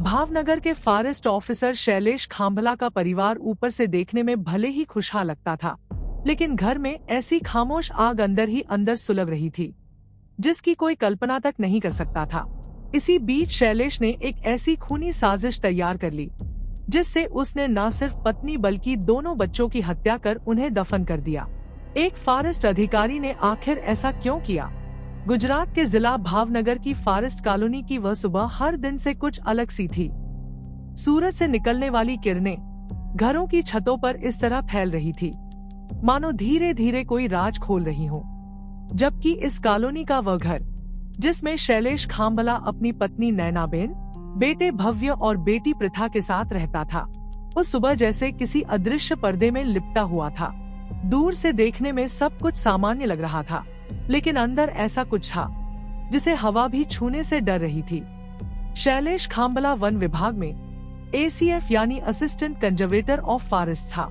भावनगर के forest officer Shailesh खांभला का परिवार ऊपर से देखने में भले ही खुशहाल लगता था, लेकिन घर में ऐसी खामोश आग अंदर ही अंदर सुलग रही थी जिसकी कोई कल्पना तक नहीं कर सकता था। इसी बीच शैलेश ने एक ऐसी खूनी साजिश तैयार कर ली जिससे उसने न सिर्फ पत्नी बल्कि दोनों बच्चों की हत्या कर उन्हें दफन कर दिया। एक फॉरेस्ट अधिकारी ने आखिर ऐसा क्यों किया? गुजरात के जिला भावनगर की फॉरेस्ट कॉलोनी की वह सुबह हर दिन से कुछ अलग सी थी। सूरज से निकलने वाली किरणें घरों की छतों पर इस तरह फैल रही थी मानो धीरे धीरे कोई राज खोल रही हो। जबकि इस कॉलोनी का वह घर जिसमें शैलेश खांभला अपनी पत्नी नैनाबेन, बेटे भव्य और बेटी प्रथा के साथ रहता था, उस सुबह जैसे किसी अदृश्य पर्दे में लिपटा हुआ था। दूर से देखने में सब कुछ सामान्य लग रहा था, लेकिन अंदर ऐसा कुछ था जिसे हवा भी छूने से डर रही थी। शैलेश खांभला वन विभाग में ACF यानी असिस्टेंट कंजर्वेटर ऑफ फॉरेस्ट था।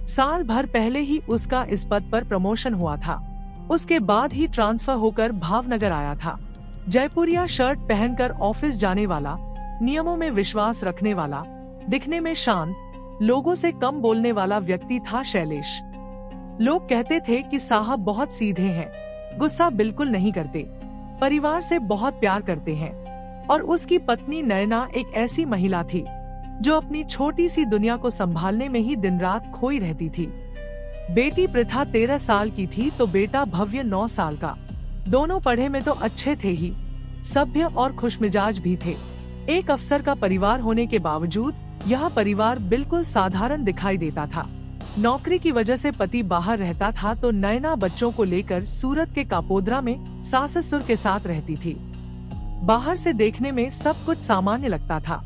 साल भर पहले ही उसका इस पद पर प्रमोशन हुआ था। उसके बाद ही ट्रांसफर होकर भावनगर आया था। जयपुरिया शर्ट पहनकर ऑफिस जाने वाला, नियमों में विश्वास रखने वाला, दिखने में शांत, लोगों से कम बोलने वाला व्यक्ति था शैलेश। लोग कहते थे कि साहब बहुत सीधे हैं, गुस्सा बिल्कुल नहीं करते, परिवार से बहुत प्यार करते हैं। और उसकी पत्नी नयना एक ऐसी महिला थी जो अपनी छोटी सी दुनिया को संभालने में ही दिन रात खोई रहती थी। बेटी प्रथा 13 साल की थी तो बेटा भव्य 9 साल का। दोनों पढ़े में तो अच्छे थे ही, सभ्य और खुशमिजाज भी थे। एक अफसर का परिवार होने के बावजूद यह परिवार बिल्कुल साधारण दिखाई देता था। नौकरी की वजह से पति बाहर रहता था तो नयना बच्चों को लेकर सूरत के कापोद्रा में सास ससुर के साथ रहती थी। बाहर से देखने में सब कुछ सामान्य लगता था,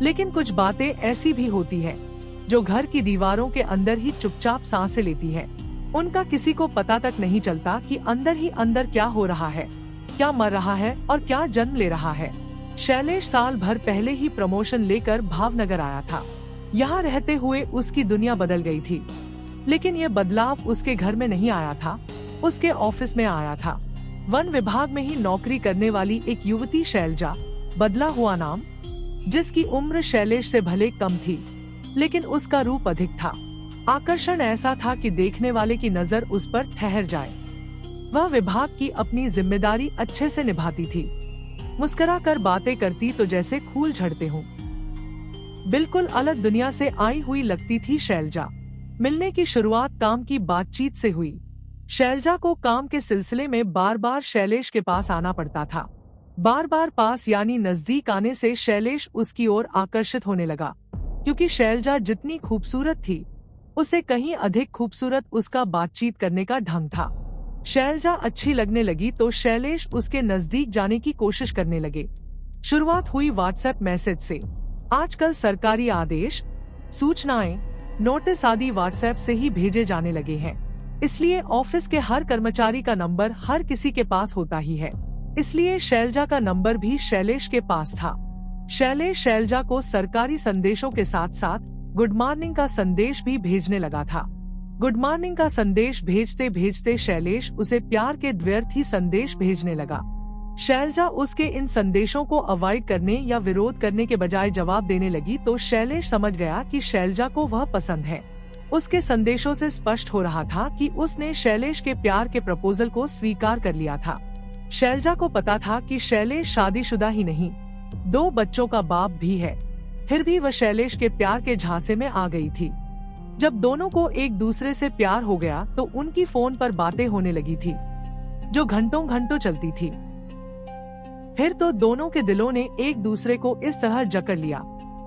लेकिन कुछ बातें ऐसी भी होती है जो घर की दीवारों के अंदर ही चुपचाप सांसें लेती है। उनका किसी को पता तक नहीं चलता कि अंदर ही अंदर क्या हो रहा है, क्या मर रहा है और क्या जन्म ले रहा है। शैलेश साल भर पहले ही प्रमोशन लेकर भावनगर आया था। यहाँ रहते हुए उसकी दुनिया बदल गई थी, लेकिन ये बदलाव उसके घर में नहीं आया था, उसके ऑफिस में आया था। वन विभाग में ही नौकरी करने वाली एक युवती शैलजा, बदला हुआ नाम, जिसकी उम्र शैलेश से भले कम थी, लेकिन उसका रूप अधिक था। आकर्षण ऐसा था कि देखने वाले की नजर उस पर ठहर जाए। वह विभाग की अपनी जिम्मेदारी अच्छे से निभाती थी, मुस्कुरा कर बातें करती तो जैसे फूल झड़ते हों। बिल्कुल अलग दुनिया से आई हुई लगती थी शैलजा। मिलने की शुरुआत काम की बातचीत से हुई। शैलजा को काम के सिलसिले में बार बार शैलेश के पास आना पड़ता था। बार बार पास यानी नजदीक आने से शैलेश उसकी ओर आकर्षित होने लगा, क्योंकि शैलजा जितनी खूबसूरत थी उससे कहीं अधिक खूबसूरत उसका बातचीत करने का ढंग था। शैलजा अच्छी लगने लगी तो शैलेश उसके नजदीक जाने की कोशिश करने लगे। शुरुआत हुई व्हाट्सएप मैसेज से। आजकल सरकारी आदेश, सूचनाएं, नोटिस आदि व्हाट्सएप से ही भेजे जाने लगे हैं, इसलिए ऑफिस के हर कर्मचारी का नंबर हर किसी के पास होता ही है। इसलिए शैलजा का नंबर भी शैलेश के पास था। शैलेश शैलजा को सरकारी संदेशों के साथ साथ गुड मॉर्निंग का संदेश भी भेजने लगा था। गुड मॉर्निंग का संदेश भेजते भेजते शैलेश उसे प्यार के द्व्यर्थ ही संदेश भेजने लगा। शैलजा उसके इन संदेशों को अवॉइड करने या विरोध करने के बजाय जवाब देने लगी तो शैलेश समझ गया कि शैलजा को वह पसंद है। उसके संदेशों से स्पष्ट हो रहा था कि उसने शैलेश के प्यार के प्रपोजल को स्वीकार कर लिया था। शैलजा को पता था कि शैलेश शादीशुदा ही नहीं, 2 बच्चों का बाप भी है, फिर भी वह शैलेश के प्यार के झांसे में आ गई थी। जब दोनों को एक दूसरे से प्यार हो गया तो उनकी फोन पर बातें होने लगी थी, जो घंटों घंटों चलती थी। फिर तो दोनों के दिलों ने एक दूसरे को इस तरह जकड़ लिया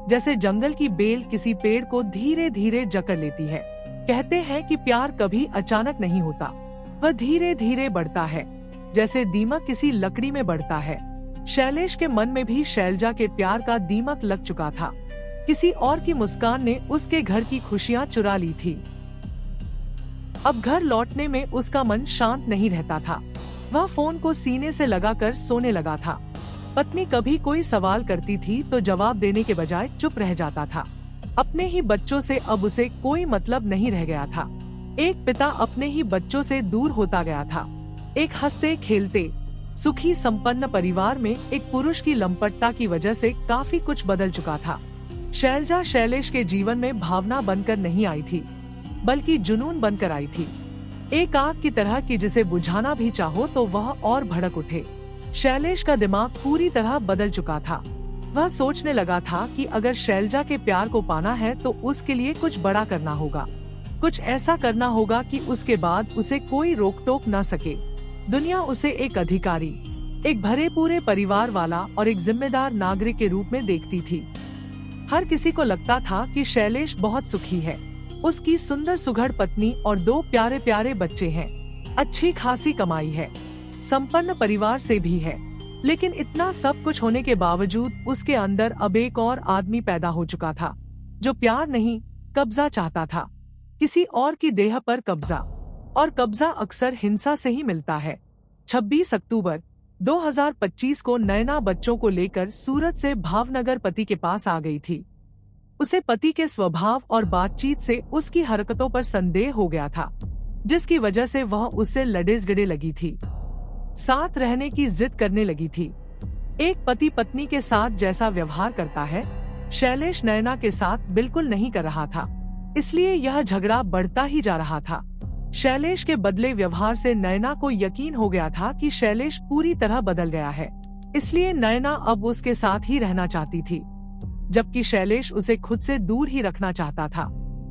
जैसे जंगल की बेल किसी पेड़ को धीरे धीरे जकड़ लेती है। कहते हैं कि प्यार कभी अचानक नहीं होता, वह धीरे धीरे बढ़ता है, जैसे दीमक किसी लकड़ी में बढ़ता है। शैलेश के मन में भी शैलजा के प्यार का दीमक लग चुका था। किसी और की मुस्कान ने उसके घर की खुशियां चुरा ली थी। अब घर लौटने में उसका मन शांत नहीं रहता था। वह फोन को सीने से लगाकर सोने लगा था। पत्नी कभी कोई सवाल करती थी तो जवाब देने के बजाय चुप रह जाता था। अपने ही बच्चों से अब उसे कोई मतलब नहीं रह गया था। एक पिता अपने ही बच्चों से दूर होता गया था। एक हंसते खेलते, सुखी संपन्न परिवार में एक पुरुष की लंपटता की वजह से काफी कुछ बदल चुका था। शैलजा शैलेश के जीवन में भावना बनकर नहीं आई थी, बल्कि जुनून बनकर आई थी। एक आग की तरह कि जिसे बुझाना भी चाहो तो वह और भड़क उठे। शैलेश का दिमाग पूरी तरह बदल चुका था। वह सोचने लगा था कि अगर शैलजा के प्यार को पाना है तो उसके लिए कुछ बड़ा करना होगा, कुछ ऐसा करना होगा कि उसके बाद उसे कोई रोक टोक न सके। दुनिया उसे एक अधिकारी, एक भरे पूरे परिवार वाला और एक जिम्मेदार नागरिक के रूप में देखती थी। हर किसी को लगता था कि शैलेश बहुत सुखी है। उसकी सुंदर सुघड़ पत्नी और 2 प्यारे प्यारे बच्चे हैं। अच्छी खासी कमाई है, संपन्न परिवार से भी है। लेकिन इतना सब कुछ होने के बावजूद उसके अंदर अब एक और आदमी पैदा हो चुका था, जो प्यार नहीं, कब्जा चाहता था। किसी और की देह पर कब्जा, और कब्जा अक्सर हिंसा से ही मिलता है। 26 अक्टूबर 2025 को नैना बच्चों को लेकर सूरत से भावनगर पति के पास आ गई थी। उसे पति के स्वभाव और बातचीत से उसकी हरकतों पर संदेह हो गया था, जिसकी वजह से वह उससे लड़े-झगड़े लगी थी, साथ रहने की जिद करने लगी थी। एक पति पत्नी के साथ जैसा व्यवहार करता है, शैलेश नैना के साथ बिल्कुल नहीं कर रहा था। इसलिए यह झगड़ा बढ़ता ही जा रहा था। शैलेश के बदले व्यवहार से नैना को यकीन हो गया था कि शैलेश पूरी तरह बदल गया है। इसलिए नैना अब उसके साथ ही रहना चाहती थी, जबकि शैलेश उसे खुद से दूर ही रखना चाहता था।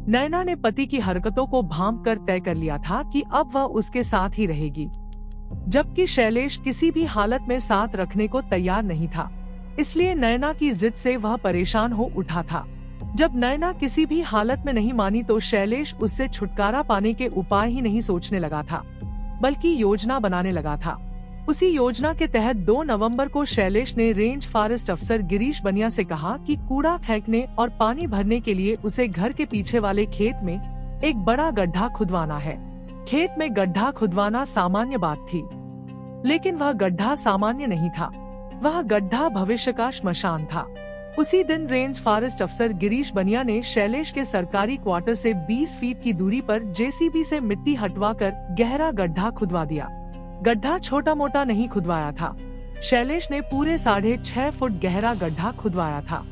नैना ने पति की हरकतों को भांप कर तय कर लिया था कि अब वह उसके साथ ही रहेगी, जबकि शैलेश किसी भी हालत में साथ रखने को तैयार नहीं था। इसलिए नैना की जिद से वह परेशान हो उठा था। जब नैना किसी भी हालत में नहीं मानी तो शैलेश उससे छुटकारा पाने के उपाय ही नहीं सोचने लगा था, बल्कि योजना बनाने लगा था। उसी योजना के तहत 2 नवंबर को शैलेश ने रेंज फॉरेस्ट अफसर गिरीश बनिया से कहा कि कूड़ा फेंकने और पानी भरने के लिए उसे घर के पीछे वाले खेत में एक बड़ा गड्ढा खुदवाना है। खेत में गड्ढा खुदवाना सामान्य बात थी, लेकिन वह गड्ढा सामान्य नहीं था। वह गड्ढा भविष्य का श्मशान था। उसी दिन रेंज फॉरेस्ट अफसर गिरीश बनिया ने शैलेश के सरकारी क्वार्टर से 20 फीट की दूरी पर जेसीबी से मिट्टी हटवाकर गहरा गड्ढा खुदवा दिया। गड्ढा छोटा मोटा नहीं खुदवाया था। शैलेश ने पूरे 6.5 फुट गहरा गड्ढा खुदवाया था।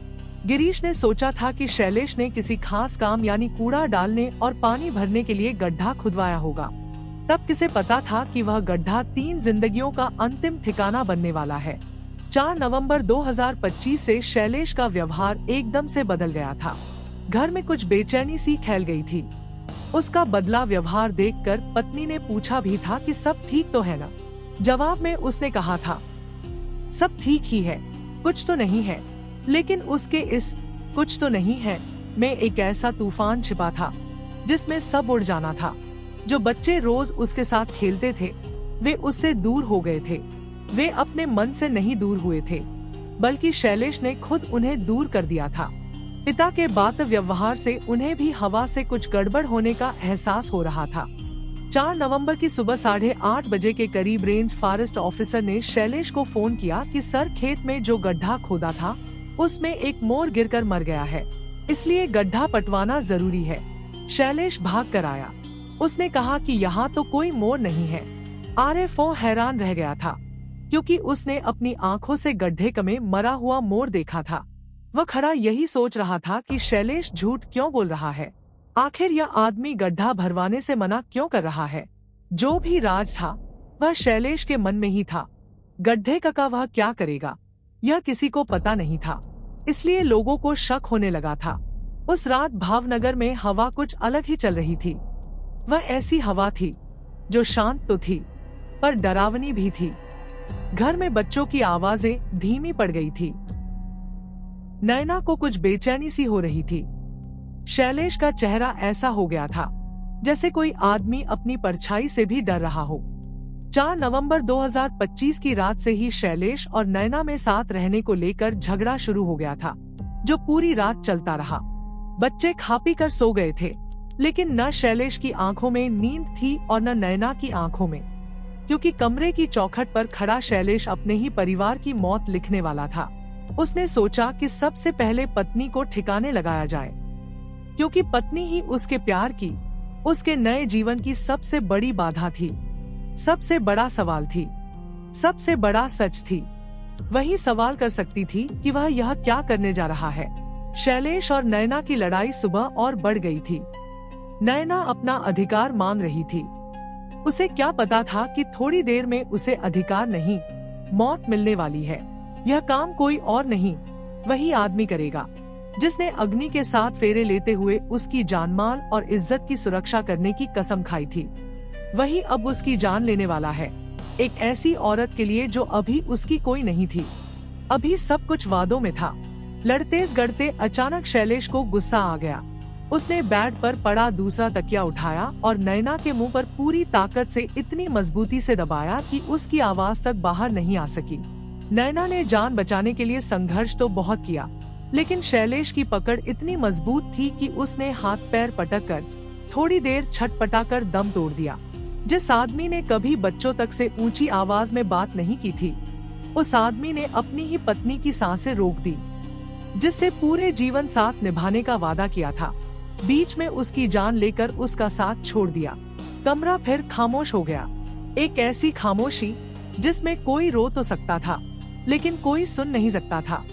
गिरीश ने सोचा था कि शैलेश ने किसी खास काम यानी कूड़ा डालने और पानी भरने के लिए गड्ढा खुदवाया होगा। तब किसे पता था कि वह गड्ढा 3 जिंदगियों का अंतिम ठिकाना बनने वाला है। 4 नवंबर 2025 से शैलेश का व्यवहार एकदम से बदल गया था। घर में कुछ बेचैनी सी फैल गई थी। उसका बदला व्यवहार देखकर पत्नी ने पूछा भी था कि सब ठीक तो है ना? जवाब में उसने कहा था, सब ठीक ही है, कुछ तो नहीं है। लेकिन उसके इस कुछ तो नहीं है में एक ऐसा तूफान छिपा था जिसमें सब उड़ जाना था। जो बच्चे रोज उसके साथ खेलते थे, वे उससे दूर हो गए थे। वे अपने मन से नहीं दूर हुए थे, बल्कि शैलेश ने खुद उन्हें दूर कर दिया था। पिता के बात व्यवहार से उन्हें भी हवा से कुछ गड़बड़ होने का एहसास हो रहा था। 4 नवंबर की सुबह 8:30 बजे के करीब रेंज फॉरेस्ट ऑफिसर ने शैलेश को फोन किया कि सर, खेत में जो गड्ढा खोदा था उसमें एक मोर गिरकर मर गया है, इसलिए गड्ढा पटवाना जरूरी है। शैलेश भाग कर आया। उसने कहा कि यहाँ तो कोई मोर नहीं है। आरएफओ हैरान रह गया था, क्योंकि उसने अपनी आंखों से गड्ढे में मरा हुआ मोर देखा था। वह खड़ा यही सोच रहा था कि शैलेश झूठ क्यों बोल रहा है। आखिर यह आदमी गड्ढा भरवाने से मना क्यों कर रहा है? जो भी राज था वह शैलेश के मन में ही था। गड्ढे का वह क्या करेगा, यह किसी को पता नहीं था। इसलिए लोगों को शक होने लगा था। उस रात भावनगर में हवा कुछ अलग ही चल रही थी। वह ऐसी हवा थी जो शांत तो थी, पर डरावनी भी थी। घर में बच्चों की आवाजें धीमी पड़ गई थी। नैना को कुछ बेचैनी सी हो रही थी। शैलेश का चेहरा ऐसा हो गया था जैसे कोई आदमी अपनी परछाई से भी डर रहा हो। 4 नवंबर 2025 की रात से ही शैलेश और नैना में साथ रहने को लेकर झगड़ा शुरू हो गया था, जो पूरी रात चलता रहा। बच्चे खा पी कर सो गए थे, लेकिन न शैलेश की आंखों में नींद थी और न नैना की आंखों में, क्योंकि कमरे की चौखट पर खड़ा शैलेश अपने ही परिवार की मौत लिखने वाला था। उसने सोचा कि सबसे पहले पत्नी को ठिकाने लगाया जाए, क्योंकि पत्नी ही उसके प्यार की, उसके नए जीवन की सबसे बड़ी बाधा थी, सबसे बड़ा सवाल थी। सबसे बड़ा सच थी। वही सवाल कर सकती थी कि वह यह क्या करने जा रहा है। शैलेश और नैना की लड़ाई सुबह और बढ़ गई थी। नैना अपना अधिकार मांग रही थी। उसे क्या पता था कि थोड़ी देर में उसे अधिकार नहीं, मौत मिलने वाली है। यह काम कोई और नहीं, वही आदमी करेगा जिसने अग्नि के साथ फेरे लेते हुए उसकी जानमाल और इज्जत की सुरक्षा करने की कसम खाई थी। वही अब उसकी जान लेने वाला है, एक ऐसी औरत के लिए जो अभी उसकी कोई नहीं थी। अभी सब कुछ वादों में था। लड़ते गड़ते अचानक शैलेश को गुस्सा आ गया। उसने बेड पर पड़ा दूसरा तकिया उठाया और नैना के मुंह पर पूरी ताकत से इतनी मजबूती से दबाया कि उसकी आवाज तक बाहर नहीं आ सकी। नैना ने जान बचाने के लिए संघर्ष तो बहुत किया, लेकिन शैलेश की पकड़ इतनी मजबूत थी कि उसने हाथ पैर पटक कर थोड़ी देर छटपटाकर दम तोड़ दिया। जिस आदमी ने कभी बच्चों तक से ऊंची आवाज में बात नहीं की थी, उस आदमी ने अपनी ही पत्नी की सांसें रोक दी, जिससे पूरे जीवन साथ निभाने का वादा किया था। बीच में उसकी जान लेकर उसका साथ छोड़ दिया। कमरा फिर खामोश हो गया। एक ऐसी खामोशी जिसमें कोई रो तो सकता था, लेकिन कोई सुन नहीं सकता था।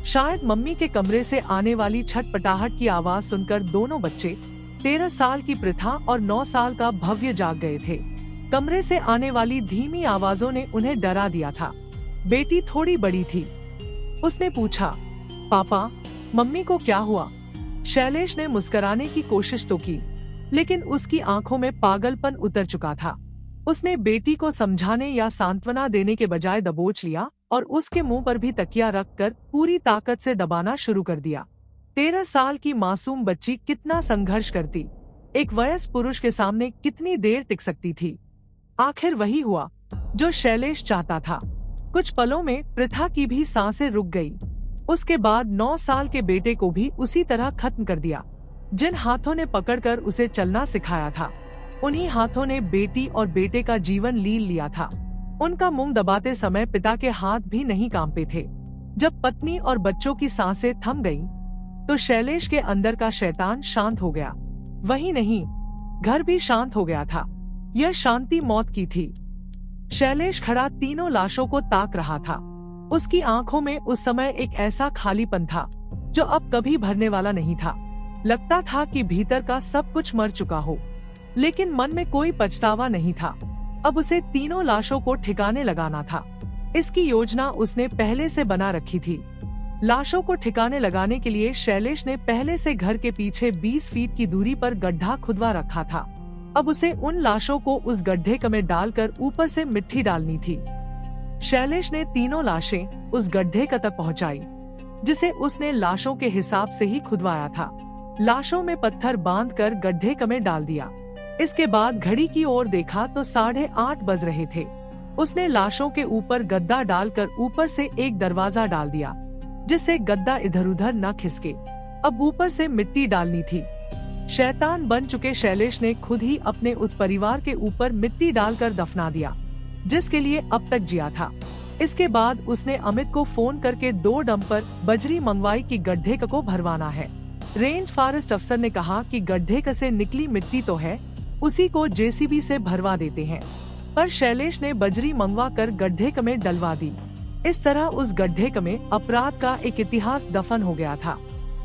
शायद मम्मी के कमरे से आने वाली छटपटाहट की आवाज सुनकर दोनों बच्चे, 13 साल की पृथा और 9 साल का भव्य, जाग गए थे। कमरे से आने वाली धीमी आवाजों ने उन्हें डरा दिया था। बेटी थोड़ी बड़ी थी। उसने पूछा, पापा, मम्मी को क्या हुआ? शैलेश ने मुस्कुराने की कोशिश तो की, लेकिन उसकी आंखों में पागलपन उतर चुका था। उसने बेटी को समझाने या सांत्वना देने के बजाय दबोच लिया और उसके मुंह पर भी तकिया रखकर पूरी ताकत से दबाना शुरू कर दिया। 13 साल की मासूम बच्ची कितना संघर्ष करती, एक वयस्क पुरुष के सामने कितनी देर टिक सकती थी। आखिर वही हुआ जो शैलेश चाहता था। कुछ पलों में पृथा की भी सांसें रुक गई। उसके बाद 9 साल के बेटे को भी उसी तरह खत्म कर दिया। जिन हाथों ने पकड़कर उसे चलना सिखाया था, उन्हीं हाथों ने बेटी और बेटे का जीवन लील लिया था। उनका मुंह दबाते समय पिता के हाथ भी नहीं कांपे थे। जब पत्नी और बच्चों की सांसें थम गईं, तो शैलेश के अंदर का शैतान शांत हो गया। वही नहीं, घर भी शांत हो गया था। यह शांति मौत की थी। शैलेश खड़ा तीनों लाशों को ताक रहा था। उसकी आंखों में उस समय एक ऐसा खालीपन था जो अब कभी भरने वाला नहीं था। लगता था कि भीतर का सब कुछ मर चुका हो, लेकिन मन में कोई पछतावा नहीं था। अब उसे तीनों लाशों को ठिकाने लगाना था। इसकी योजना उसने पहले से बना रखी थी। लाशों को ठिकाने लगाने के लिए शैलेश ने पहले से घर के पीछे 20 फीट की दूरी पर गड्ढा खुदवा रखा था। अब उसे उन लाशों को उस गड्ढे में डालकर ऊपर से मिट्टी डालनी थी। शैलेश ने तीनों लाशें उस गड्ढे तक पहुंचाई, जिसे उसने लाशों के हिसाब से ही खुदवाया था। लाशों में पत्थर बांधकर गड्ढे में डाल दिया। इसके बाद घड़ी की ओर देखा तो 8:30 बज रहे थे। उसने लाशों के ऊपर गद्दा डालकर ऊपर से एक दरवाजा डाल दिया, जिससे गद्दा इधर उधर न खिसके। अब ऊपर से मिट्टी डालनी थी। शैतान बन चुके शैलेश ने खुद ही अपने उस परिवार के ऊपर मिट्टी डालकर दफना दिया, जिसके लिए अब तक जिया था। इसके बाद उसने अमित को फोन करके 2 डंपर बजरी मंगवाई कि गड्ढे को भरवाना है। रेंज फॉरेस्ट अफसर ने कहा कि गड्ढे से निकली मिट्टी तो है, उसी को जेसीबी से भरवा देते हैं। पर शैलेश ने बजरी मंगवा कर गड्ढे में डलवा दी। इस तरह उस गड्ढे में अपराध का एक इतिहास दफन हो गया था।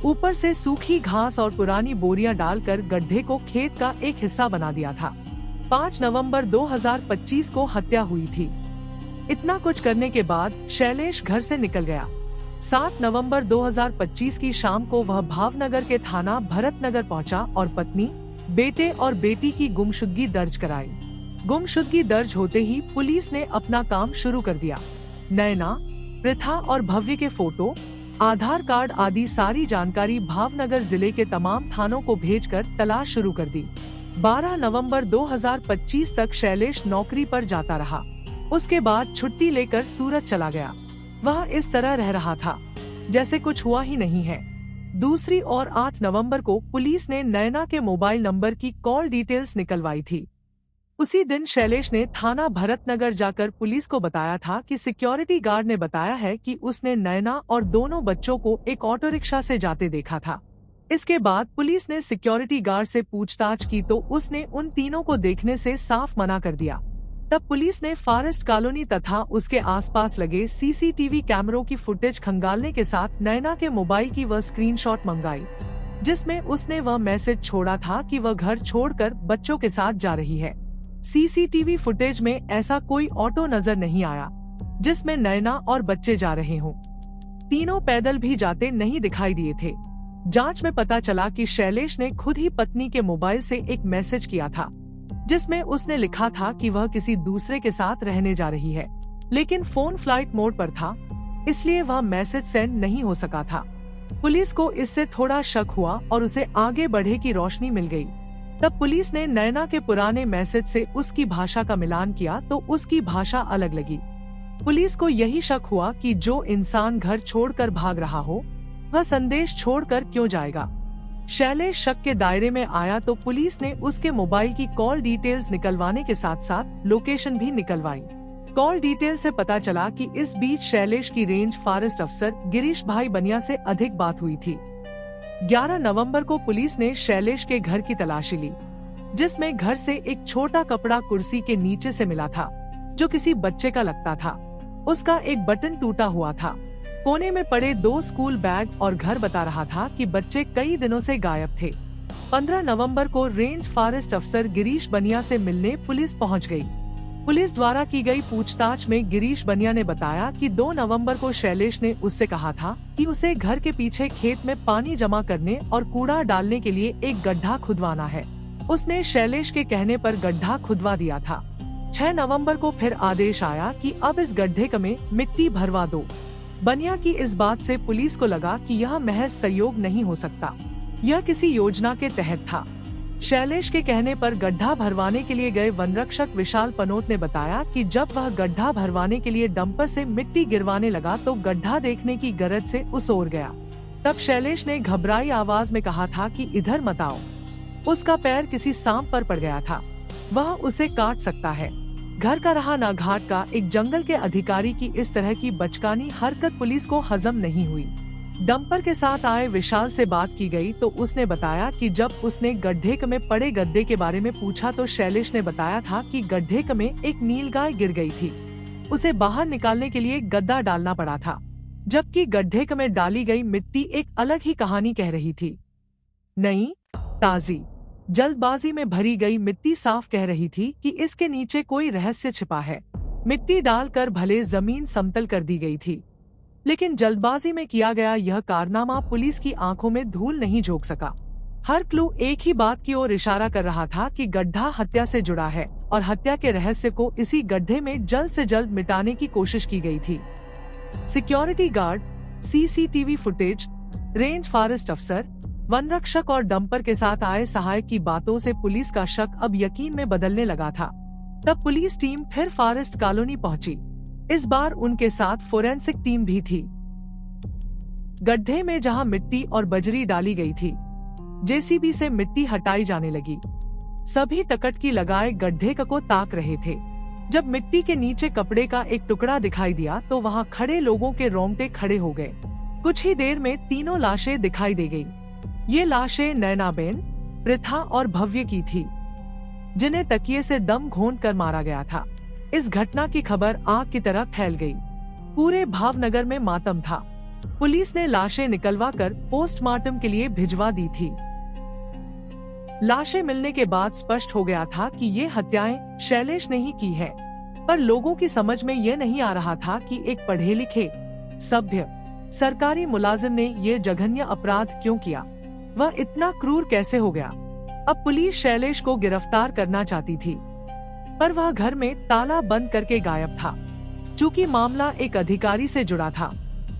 ऊपर से सूखी घास और पुरानी बोरियां डालकर गड्ढे को खेत का एक हिस्सा बना दिया था। 5 नवंबर 2025 को हत्या हुई थी। इतना कुछ करने के बाद शैलेश घर से निकल गया। 7 नवंबर 2025 की शाम को वह भावनगर के थाना भरतनगर पहुंचा और पत्नी, बेटे और बेटी की गुमशुदगी दर्ज कराई। गुमशुदगी दर्ज होते ही पुलिस ने अपना काम शुरू कर दिया। नैना, पृथा और भव्य के फोटो, आधार कार्ड आदि सारी जानकारी भावनगर जिले के तमाम थानों को भेजकर तलाश शुरू कर दी। 12 नवंबर 2025 तक शैलेश नौकरी पर जाता रहा। उसके बाद छुट्टी लेकर सूरत चला गया। वह इस तरह रह रहा था जैसे कुछ हुआ ही नहीं है। दूसरी ओर 8 नवंबर को पुलिस ने नैना के मोबाइल नंबर की कॉल डिटेल्स निकलवाई थी। उसी दिन शैलेश ने थाना भरतनगर जाकर पुलिस को बताया था कि सिक्योरिटी गार्ड ने बताया है कि उसने नैना और दोनों बच्चों को एक ऑटो रिक्शा से जाते देखा था। इसके बाद पुलिस ने सिक्योरिटी गार्ड से पूछताछ की तो उसने उन तीनों को देखने से साफ मना कर दिया। तब पुलिस ने फॉरेस्ट कॉलोनी तथा उसके आसपास लगे सीसीटीवी कैमरों की फुटेज खंगालने के साथ नैना के मोबाइल की वह स्क्रीनशॉट मंगाई, जिसमें उसने वह मैसेज छोड़ा था कि वह घर छोड़कर बच्चों के साथ जा रही है। सीसीटीवी फुटेज में ऐसा कोई ऑटो नजर नहीं आया जिसमें नैना और बच्चे जा रहे हों। तीनों पैदल भी जाते नहीं दिखाई दिए थे। जांच में पता चला कि शैलेश ने खुद ही पत्नी के मोबाइल से एक मैसेज किया था, जिसमें उसने लिखा था कि वह किसी दूसरे के साथ रहने जा रही है, लेकिन फोन फ्लाइट मोड पर था, इसलिए वह मैसेज सेंड नहीं हो सका था। पुलिस को इससे थोड़ा शक हुआ और उसे आगे बढ़े की रोशनी मिल गई। तब पुलिस ने नैना के पुराने मैसेज से उसकी भाषा का मिलान किया तो उसकी भाषा अलग लगी। पुलिस को यही शक हुआ कि जो इंसान घर छोड़कर भाग रहा हो वह संदेश छोड़कर क्यों जाएगा। शैलेश शक के दायरे में आया तो पुलिस ने उसके मोबाइल की कॉल डिटेल्स निकलवाने के साथ साथ लोकेशन भी निकलवाई। कॉल डिटेल से पता चला कि इस बीच शैलेश की रेंज फॉरेस्ट अफसर गिरीश भाई बनिया से अधिक बात हुई थी। 11 नवंबर को पुलिस ने शैलेश के घर की तलाशी ली, जिसमें घर से एक छोटा कपड़ा कुर्सी के नीचे से मिला था, जो किसी बच्चे का लगता था। उसका एक बटन टूटा हुआ था। कोने में पड़े 2 स्कूल बैग और घर बता रहा था कि बच्चे कई दिनों से गायब थे। 15 नवंबर को रेंज फॉरेस्ट अफसर गिरीश बनिया से मिलने पुलिस पहुंच गई। पुलिस द्वारा की गई पूछताछ में गिरीश बनिया ने बताया कि 2 नवंबर को शैलेश ने उससे कहा था कि उसे घर के पीछे खेत में पानी जमा करने और कूड़ा डालने के लिए एक गड्ढा खुदवाना है। उसने शैलेश के कहने पर गड्ढा खुदवा दिया था। 6 नवंबर को फिर आदेश आया कि अब इस गड्ढे में मिट्टी भरवा दो। बनिया की इस बात से पुलिस को लगा कि यह महज सहयोग नहीं हो सकता, यह किसी योजना के तहत था। शैलेश के कहने पर गड्ढा भरवाने के लिए गए वनरक्षक विशाल पनोत ने बताया कि जब वह गड्ढा भरवाने के लिए डंपर से मिट्टी गिरवाने लगा तो गड्ढा देखने की गरज से उसोर गया। तब शैलेश ने घबराई आवाज में कहा था कि इधर मत आओ। उसका पैर किसी सांप पर पड़ गया था, वह उसे काट सकता है। घर का रहा ना घाट का, एक जंगल के अधिकारी की इस तरह की बचकानी हरकत पुलिस को हजम नहीं हुई। डंपर के साथ आए विशाल से बात की गई तो उसने बताया कि जब उसने गड्ढे में पड़े गद्दे के बारे में पूछा तो शैलेश ने बताया था कि गड्ढे में एक नीलगाय गिर गई थी, उसे बाहर निकालने के लिए गद्दा डालना पड़ा था, जबकि गड्ढे में डाली गई मिट्टी एक अलग ही कहानी कह रही थी। नई, ताजी, जल्दबाजी में भरी गई मिट्टी साफ कह रही थी कि इसके नीचे कोई रहस्य छिपा है। मिट्टी डालकर भले जमीन समतल कर दी गई थी, लेकिन जल्दबाजी में किया गया यह कारनामा पुलिस की आंखों में धूल नहीं झोंक सका। हर क्लू एक ही बात की ओर इशारा कर रहा था कि गड्ढा हत्या से जुड़ा है और हत्या के रहस्य को इसी गड्ढे में जल्द से जल्द मिटाने की कोशिश की गई थी। Security guard, CCTV footage, range forest अफसर, वनरक्षक और डंपर के साथ आए सहायक की बातों से पुलिस का शक अब यकीन में बदलने लगा था। तब पुलिस टीम फिर फॉरेस्ट कॉलोनी पहुंची। इस बार उनके साथ फोरेंसिक टीम भी थी। गड्ढे में जहां मिट्टी और बजरी डाली गई थी, जेसीबी से मिट्टी हटाई जाने लगी। सभी टकटकी लगाए गड्ढे को ताक रहे थे। जब मिट्टी के नीचे कपड़े का एक टुकड़ा दिखाई दिया तो वहां खड़े लोगों के रोंगटे खड़े हो गए। कुछ ही देर में 3 लाशें दिखाई दे गई। ये लाशें नैनाबेन, पृथा और भव्य की थी, जिन्हें तकिए से दम घोंट कर मारा गया था। इस घटना की खबर आग की तरह फैल गई। पूरे भावनगर में मातम था। पुलिस ने लाशें निकलवाकर पोस्टमार्टम के लिए भिजवा दी थी। लाशें मिलने के बाद स्पष्ट हो गया था कि ये हत्याएं शैलेश ने ही की है, पर लोगों की समझ में ये नहीं आ रहा था कि एक पढ़े लिखे, सभ्य, सरकारी मुलाजिम ने ये जघन्य अपराध क्यों किया। वह इतना क्रूर कैसे हो गया। अब पुलिस शैलेश को गिरफ्तार करना चाहती थी, पर वह घर में ताला बंद करके गायब था। चूंकि मामला एक अधिकारी से जुड़ा था,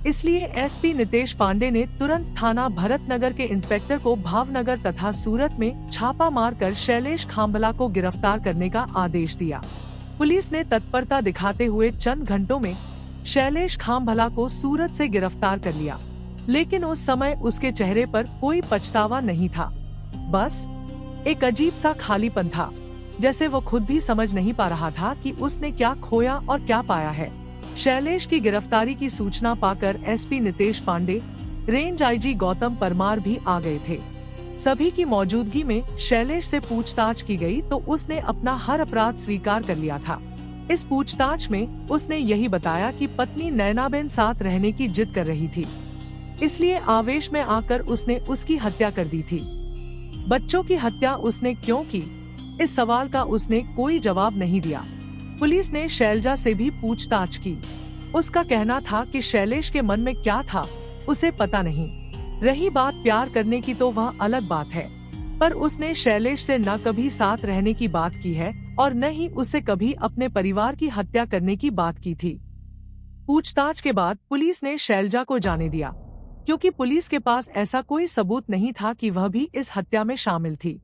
इसलिए एसपी नितेश पांडे ने तुरंत थाना भरतनगर के इंस्पेक्टर को भावनगर तथा सूरत में छापा मारकर शैलेश खांभला को गिरफ्तार करने का आदेश दिया। पुलिस ने तत्परता दिखाते हुए चंद घंटों में शैलेश खांभला को सूरत से गिरफ्तार कर लिया, लेकिन उस समय उसके चेहरे पर कोई पछतावा नहीं था, बस एक अजीब सा खालीपन था, जैसे वो खुद भी समझ नहीं पा रहा था कि उसने क्या खोया और क्या पाया है। शैलेश की गिरफ्तारी की सूचना पाकर SP Nitesh Pandey, range IG Gautam Parmar भी आ गए थे। सभी की मौजूदगी में शैलेश से पूछताछ की गई तो उसने अपना हर अपराध स्वीकार कर लिया था। इस पूछताछ में उसने यही बताया कि पत्नी नैनाबेन साथ रहने की जिद कर रही थी, इसलिए आवेश में आकर उसने उसकी हत्या कर दी थी। बच्चों की हत्या उसने क्यों की, इस सवाल का उसने कोई जवाब नहीं दिया। पुलिस ने शैलजा से भी पूछताछ की। उसका कहना था कि शैलेश के मन में क्या था उसे पता नहीं। रही बात प्यार करने की तो वह अलग बात है, पर उसने शैलेश से न कभी साथ रहने की बात की है और न ही उससे कभी अपने परिवार की हत्या करने की बात की थी। पूछताछ के बाद पुलिस ने शैलजा को जाने दिया, क्योंकि पुलिस के पास ऐसा कोई सबूत नहीं था कि वह भी इस हत्या में शामिल थी।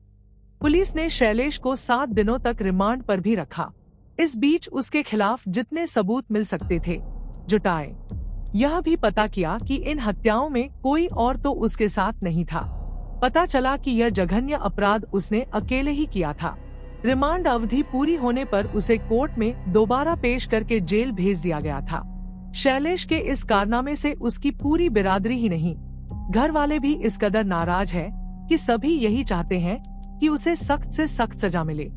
पुलिस ने शैलेश को 7 दिनों तक रिमांड पर भी रखा। इस बीच उसके खिलाफ जितने सबूत मिल सकते थे जुटाए। यह भी पता किया कि इन हत्याओं में कोई और तो उसके साथ नहीं था। पता चला कि यह जघन्य अपराध उसने अकेले ही किया था। रिमांड अवधि पूरी होने पर उसे कोर्ट में दोबारा पेश करके जेल भेज दिया गया था। शैलेश के इस कारनामे से उसकी पूरी बिरादरी ही नहीं, घर वाले भी इस कदर नाराज हैं कि सभी यही चाहते हैं कि उसे सख्त से सख्त सजा मिले।